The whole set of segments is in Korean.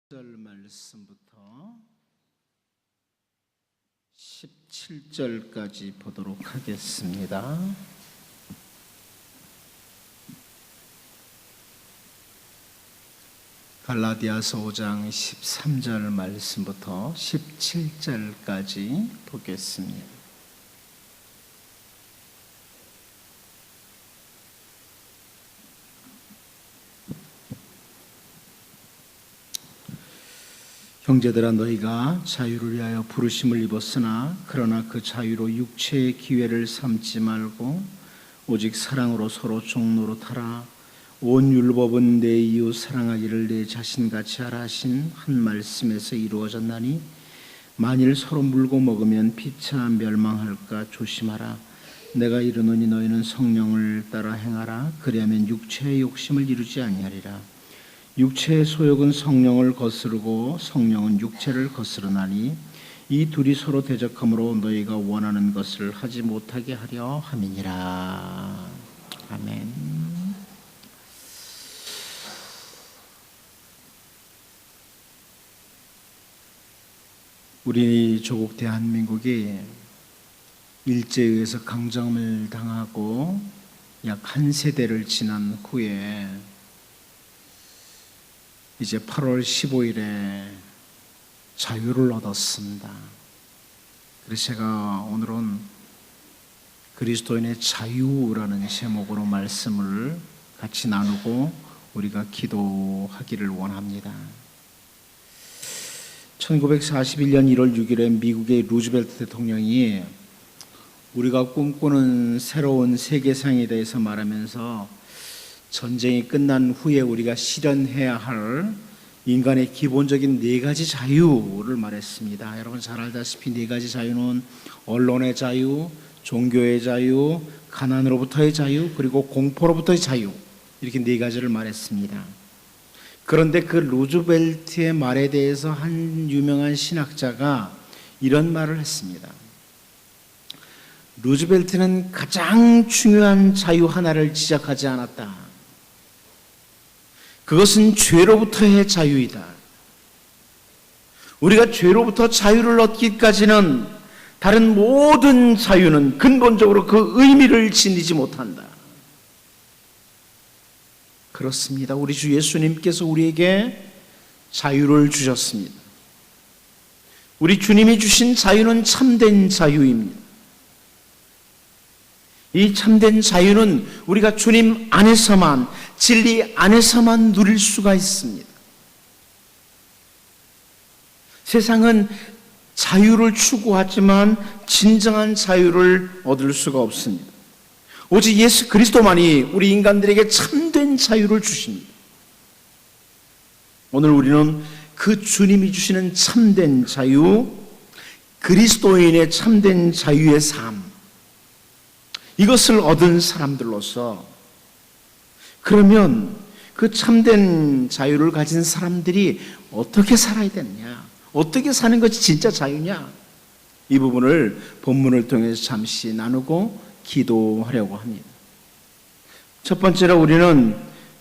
절 말씀부터 17절까지 보도록 하겠습니다. 갈라디아서 5장 13절 말씀부터 17절까지 보겠습니다. 형제들아, 너희가 자유를 위하여 부르심을 입었으나 그러나 그 자유로 육체의 기회를 삼지 말고 오직 사랑으로 서로 종노릇하라. 온 율법은 내 이웃 사랑하기를 내 자신같이 하라 하신 한 말씀에서 이루어졌나니 만일 서로 물고 먹으면 피차 멸망할까 조심하라. 내가 이르노니 너희는 성령을 따라 행하라. 그리하면 육체의 욕심을 이루지 아니하리라. 육체의 소욕은 성령을 거스르고 성령은 육체를 거스르나니 이 둘이 서로 대적함으로 너희가 원하는 것을 하지 못하게 하려 함이니라. 아멘. 우리 조국 대한민국이 일제에 의해서 강점을 당하고 약 한 세대를 지난 후에 이제 8월 15일에 자유를 얻었습니다. 그래서 제가 오늘은 그리스도인의 자유라는 제목으로 말씀을 같이 나누고 우리가 기도하기를 원합니다. 1941년 1월 6일에 미국의 루즈벨트 대통령이 우리가 꿈꾸는 새로운 세계상에 대해서 말하면서 전쟁이 끝난 후에 우리가 실현해야 할 인간의 기본적인 네 가지 자유를 말했습니다. 여러분 잘 알다시피 네 가지 자유는 언론의 자유, 종교의 자유, 가난으로부터의 자유, 그리고 공포로부터의 자유, 이렇게 네 가지를 말했습니다. 그런데 그 루즈벨트의 말에 대해서 한 유명한 신학자가 이런 말을 했습니다. 루즈벨트는 가장 중요한 자유 하나를 지적하지 않았다. 그것은 죄로부터의 자유이다. 우리가 죄로부터 자유를 얻기까지는 다른 모든 자유는 근본적으로 그 의미를 지니지 못한다. 그렇습니다. 우리 주 예수님께서 우리에게 자유를 주셨습니다. 우리 주님이 주신 자유는 참된 자유입니다. 이 참된 자유는 우리가 주님 안에서만, 진리 안에서만 누릴 수가 있습니다. 세상은 자유를 추구하지만 진정한 자유를 얻을 수가 없습니다. 오직 예수 그리스도만이 우리 인간들에게 참된 자유를 주십니다. 오늘 우리는 그 주님이 주시는 참된 자유, 그리스도인의 참된 자유의 삶, 이것을 얻은 사람들로서, 그러면 그 참된 자유를 가진 사람들이 어떻게 살아야 되느냐, 어떻게 사는 것이 진짜 자유냐, 이 부분을 본문을 통해서 잠시 나누고 기도하려고 합니다. 첫 번째로 우리는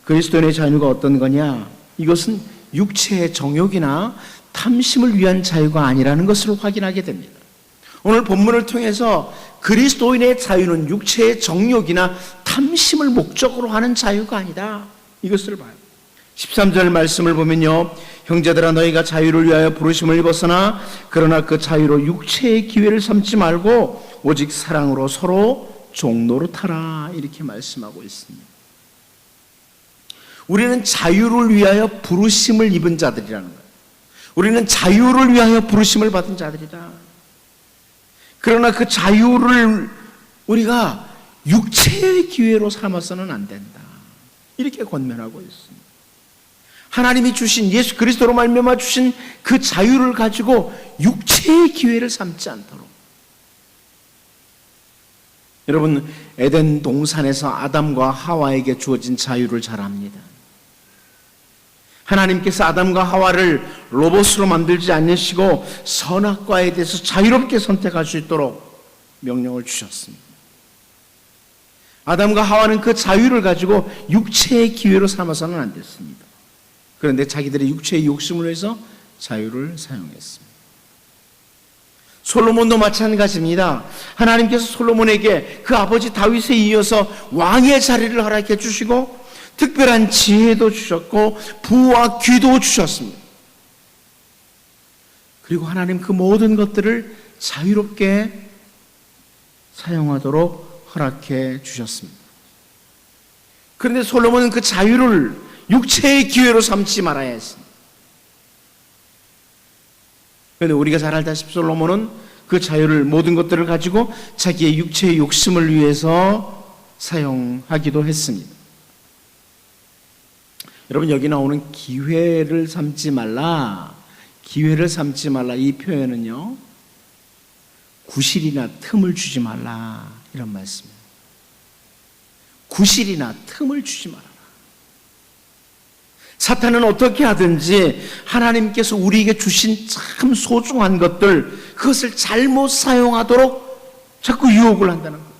그리스도인의 자유가 어떤 거냐, 이것은 육체의 정욕이나 탐심을 위한 자유가 아니라는 것을 확인하게 됩니다. 오늘 본문을 통해서 그리스도인의 자유는 육체의 정욕이나 탐심을 목적으로 하는 자유가 아니다, 이것을 봐요. 13절 말씀을 보면요, 형제들아, 너희가 자유를 위하여 부르심을 입었으나 그러나 그 자유로 육체의 기회를 삼지 말고 오직 사랑으로 서로 종노릇하라, 이렇게 말씀하고 있습니다. 우리는 자유를 위하여 부르심을 입은 자들이라는 거예요. 우리는 자유를 위하여 부르심을 받은 자들이다. 그러나 그 자유를 우리가 육체의 기회로 삼아서는 안 된다, 이렇게 권면하고 있습니다. 하나님이 주신, 예수 그리스도로 말미암아 주신 그 자유를 가지고 육체의 기회를 삼지 않도록. 여러분, 에덴 동산에서 아담과 하와에게 주어진 자유를 잘 압니다. 하나님께서 아담과 하와를 로봇으로 만들지 않으시고 선악과에 대해서 자유롭게 선택할 수 있도록 명령을 주셨습니다. 아담과 하와는 그 자유를 가지고 육체의 기회로 삼아서는 안 됐습니다. 그런데 자기들의 육체의 욕심을 위해서 자유를 사용했습니다. 솔로몬도 마찬가지입니다. 하나님께서 솔로몬에게 그 아버지 다윗에 이어서 왕의 자리를 허락해 주시고 특별한 지혜도 주셨고 부와 귀도 주셨습니다. 그리고 하나님 그 모든 것들을 자유롭게 사용하도록 허락해 주셨습니다. 그런데 솔로몬은 그 자유를 육체의 기회로 삼지 말아야 했습니다. 그런데 우리가 잘 알다시피 솔로몬은 그 자유를 모든 것들을 가지고 자기의 육체의 욕심을 위해서 사용하기도 했습니다. 여러분, 여기 나오는 기회를 삼지 말라, 기회를 삼지 말라, 이 표현은요, 구실이나 틈을 주지 말라, 이런 말씀이에요. 구실이나 틈을 주지 말아라. 사탄은 어떻게 하든지 하나님께서 우리에게 주신 참 소중한 것들, 그것을 잘못 사용하도록 자꾸 유혹을 한다는 거죠.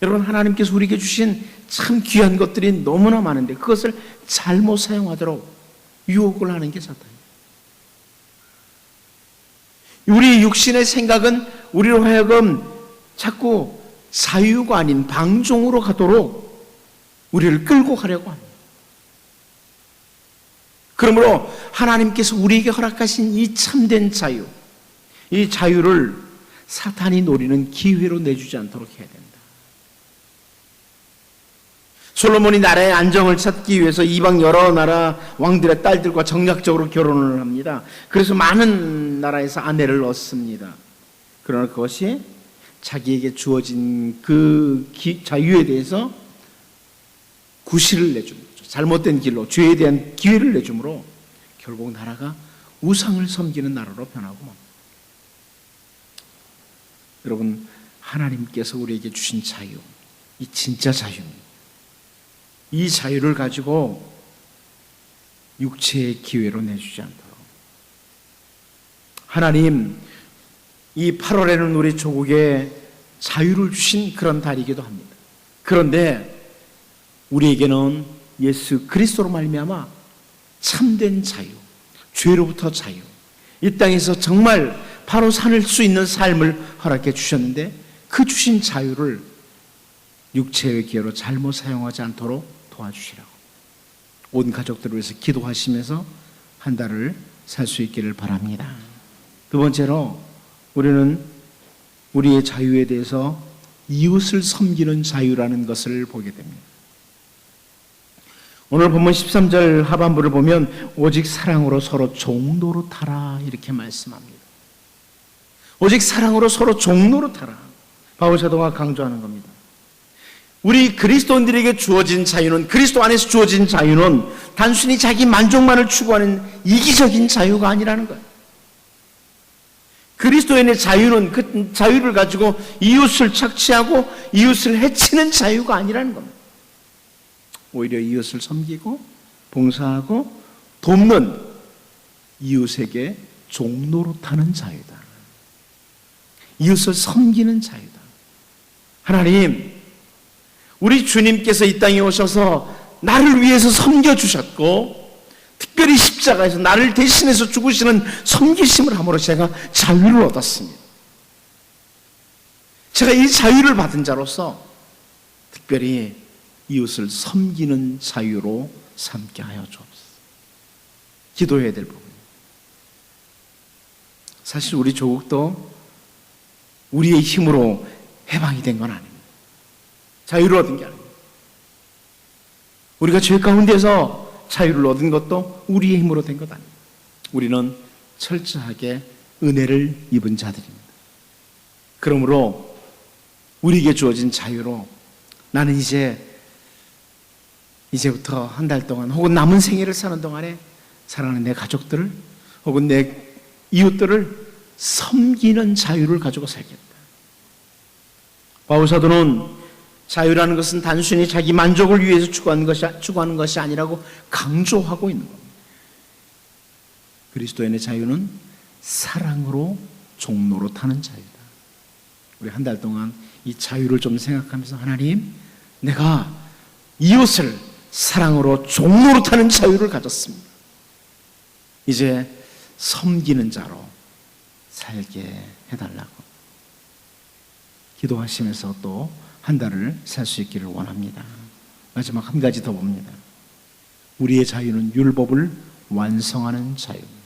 여러분, 하나님께서 우리에게 주신 참 귀한 것들이 너무나 많은데 그것을 잘못 사용하도록 유혹을 하는 게 사탄이에요. 우리 육신의 생각은 우리로 하여금 자꾸 자유가 아닌 방종으로 가도록 우리를 끌고 가려고 합니다. 그러므로 하나님께서 우리에게 허락하신 이 참된 자유, 이 자유를 사탄이 노리는 기회로 내주지 않도록 해야 된다. 솔로몬이 나라의 안정을 찾기 위해서 이방 여러 나라 왕들의 딸들과 정략적으로 결혼을 합니다. 그래서 많은 나라에서 아내를 얻습니다. 그러나 그것이 자기에게 주어진 그 자유에 대해서 구실을 내주는 거죠. 잘못된 길로 죄에 대한 기회를 내주므로 결국 나라가 우상을 섬기는 나라로 변하고 맙니다. 여러분, 하나님께서 우리에게 주신 자유, 이 진짜 자유입니다. 이 자유를 가지고 육체의 기회로 내주지 않도록. 하나님, 이 8월에는 우리 조국에 자유를 주신 그런 달이기도 합니다. 그런데 우리에게는 예수 그리스도로 말미암아 참된 자유, 죄로부터 자유, 이 땅에서 정말 바로 살 수 있는 삶을 허락해 주셨는데 그 주신 자유를 육체의 기회로 잘못 사용하지 않도록 도와주시라고 온 가족들을 위해서 기도하시면서 한 달을 살 수 있기를 바랍니다. 두 번째로 우리는 우리의 자유에 대해서 이웃을 섬기는 자유라는 것을 보게 됩니다. 오늘 본문 13절 하반부를 보면 오직 사랑으로 서로 종노릇하라 이렇게 말씀합니다. 오직 사랑으로 서로 종노릇하라. 바울 사도가 강조하는 겁니다. 우리 그리스도인들에게 주어진 자유는, 그리스도 안에서 주어진 자유는 단순히 자기 만족만을 추구하는 이기적인 자유가 아니라는 거예요. 그리스도인의 자유는 그 자유를 가지고 이웃을 착취하고 이웃을 해치는 자유가 아니라는 겁니다. 오히려 이웃을 섬기고 봉사하고 돕는 이웃에게 종노릇하는 자유다. 이웃을 섬기는 자유다. 하나님, 우리 주님께서 이 땅에 오셔서 나를 위해서 섬겨주셨고 특별히 십자가에서 나를 대신해서 죽으시는 섬기심을 함으로 제가 자유를 얻었습니다. 제가 이 자유를 받은 자로서 특별히 이웃을 섬기는 자유로 삼게 하여 주옵소서. 기도해야 될 부분입니다. 사실 우리 조국도 우리의 힘으로 해방이 된 건 아닙니다. 자유를 얻은 게 아닙니다. 우리가 죄 가운데서 자유를 얻은 것도 우리의 힘으로 된 것 아닙니다. 우리는 철저하게 은혜를 입은 자들입니다. 그러므로 우리에게 주어진 자유로 나는 이제부터 한 달 동안 혹은 남은 생애를 사는 동안에 사랑하는 내 가족들을 혹은 내 이웃들을 섬기는 자유를 가지고 살겠다. 바울 사도는 자유라는 것은 단순히 자기 만족을 위해서 추구하는 것이 아니라고 강조하고 있는 겁니다. 그리스도인의 자유는 사랑으로 종노릇하는 자유다. 우리 한 달 동안 이 자유를 좀 생각하면서 하나님, 내가 이웃을 사랑으로 종노릇하는 자유를 가졌습니다. 이제 섬기는 자로 살게 해달라고 기도하시면서 또 한 달을 살 수 있기를 원합니다. 마지막 한 가지 더 봅니다. 우리의 자유는 율법을 완성하는 자유입니다.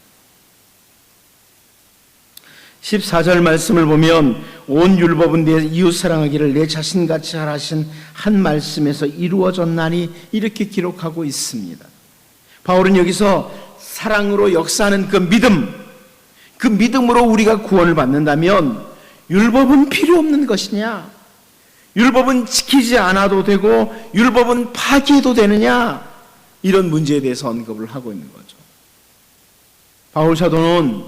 14절 말씀을 보면 온 율법은 내 이웃 사랑하기를 내 자신같이 하라 하신 한 말씀에서 이루어졌나니 이렇게 기록하고 있습니다. 바울은 여기서 사랑으로 역사하는 그 믿음으로 우리가 구원을 받는다면 율법은 필요 없는 것이냐? 율법은 지키지 않아도 되고 율법은 파기해도 되느냐? 이런 문제에 대해서 언급을 하고 있는 거죠. 바울 사도는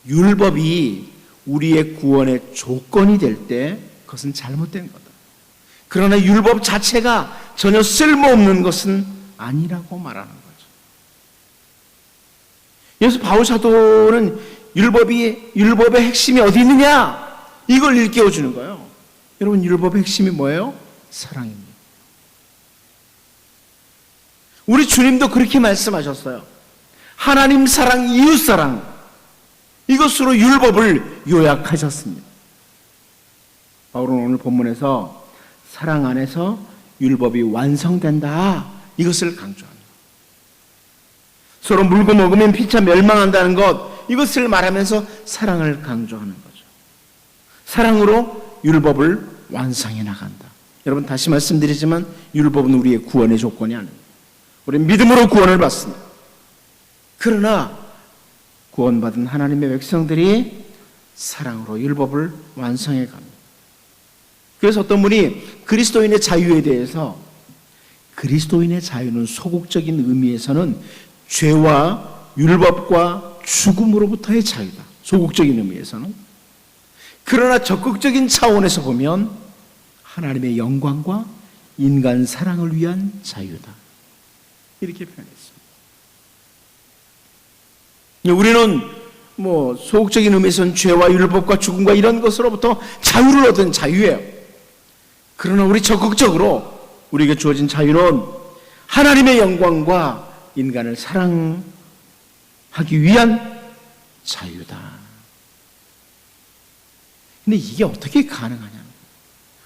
율법이 우리의 구원의 조건이 될 때 그것은 잘못된 거다. 그러나 율법 자체가 전혀 쓸모없는 것은 아니라고 말하는 거죠. 그래서 바울 사도는 율법의 핵심이 어디 있느냐? 이걸 일깨워 주는 거예요. 여러분, 율법의 핵심이 뭐예요? 사랑입니다. 우리 주님도 그렇게 말씀하셨어요. 하나님 사랑, 이웃 사랑, 이것으로 율법을 요약하셨습니다. 바울은 오늘 본문에서 사랑 안에서 율법이 완성된다, 이것을 강조합니다. 서로 물고 먹으면 피차 멸망한다는 것, 이것을 말하면서 사랑을 강조하는 거죠. 사랑으로 율법을 완성해 나간다. 여러분, 다시 말씀드리지만 율법은 우리의 구원의 조건이 아닙니다. 우리는 믿음으로 구원을 받습니다. 그러나 구원받은 하나님의 백성들이 사랑으로 율법을 완성해 갑니다. 그래서 어떤 분이 그리스도인의 자유에 대해서, 그리스도인의 자유는 소극적인 의미에서는 죄와 율법과 죽음으로부터의 자유다. 소극적인 의미에서는. 그러나 적극적인 차원에서 보면 하나님의 영광과 인간 사랑을 위한 자유다. 이렇게 표현했습니다. 우리는 소극적인 의미에서는 죄와 율법과 죽음과 이런 것으로부터 자유를 얻은 자유예요. 그러나 우리 적극적으로 우리에게 주어진 자유는 하나님의 영광과 인간을 사랑하기 위한 자유다. 근데 이게 어떻게 가능하냐?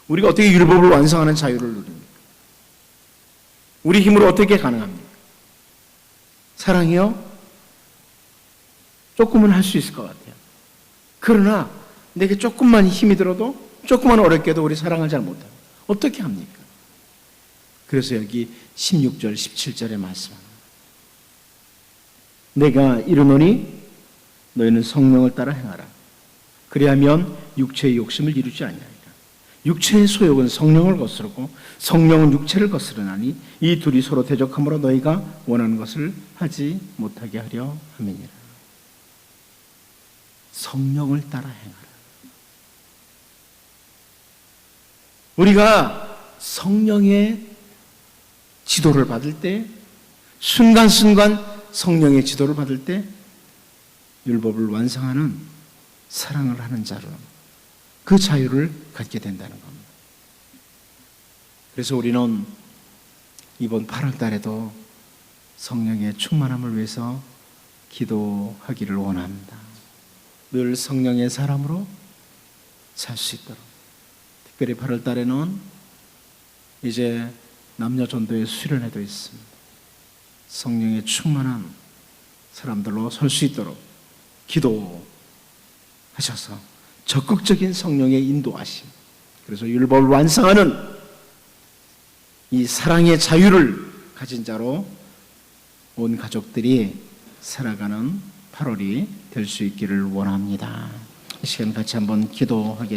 우리가 어떻게 율법을 완성하는 자유를 누립니까? 우리 힘으로 어떻게 가능합니까? 사랑이요? 조금은 할 수 있을 것 같아요. 그러나 내게 조금만 힘이 들어도, 조금만 어렵게도 우리 사랑을 잘 못해요. 어떻게 합니까? 그래서 여기 16절, 17절에 말씀합니다. 내가 이르노니 너희는 성령을 따라 행하라. 그리하면 육체의 욕심을 이루지 아니하리라. 육체의 소욕은 성령을 거스르고 성령은 육체를 거스르나니 이 둘이 서로 대적함으로 너희가 원하는 것을 하지 못하게 하려 함이니라. 성령을 따라 행하라. 우리가 성령의 지도를 받을 때, 순간순간 성령의 지도를 받을 때 율법을 완성하는, 사랑을 하는 자로 그 자유를 갖게 된다는 겁니다. 그래서 우리는 이번 8월 달에도 성령의 충만함을 위해서 기도하기를 원합니다. 늘 성령의 사람으로 살 수 있도록. 특별히 8월 달에는 이제 남녀 전도의 수련회도 있습니다. 성령의 충만한 사람들로 설 수 있도록 기도하셔서 적극적인 성령의 인도하심, 그래서 율법을 완성하는 이 사랑의 자유를 가진 자로 온 가족들이 살아가는 8월이 될 수 있기를 원합니다. 이 시간 같이 한번 기도하겠습니다.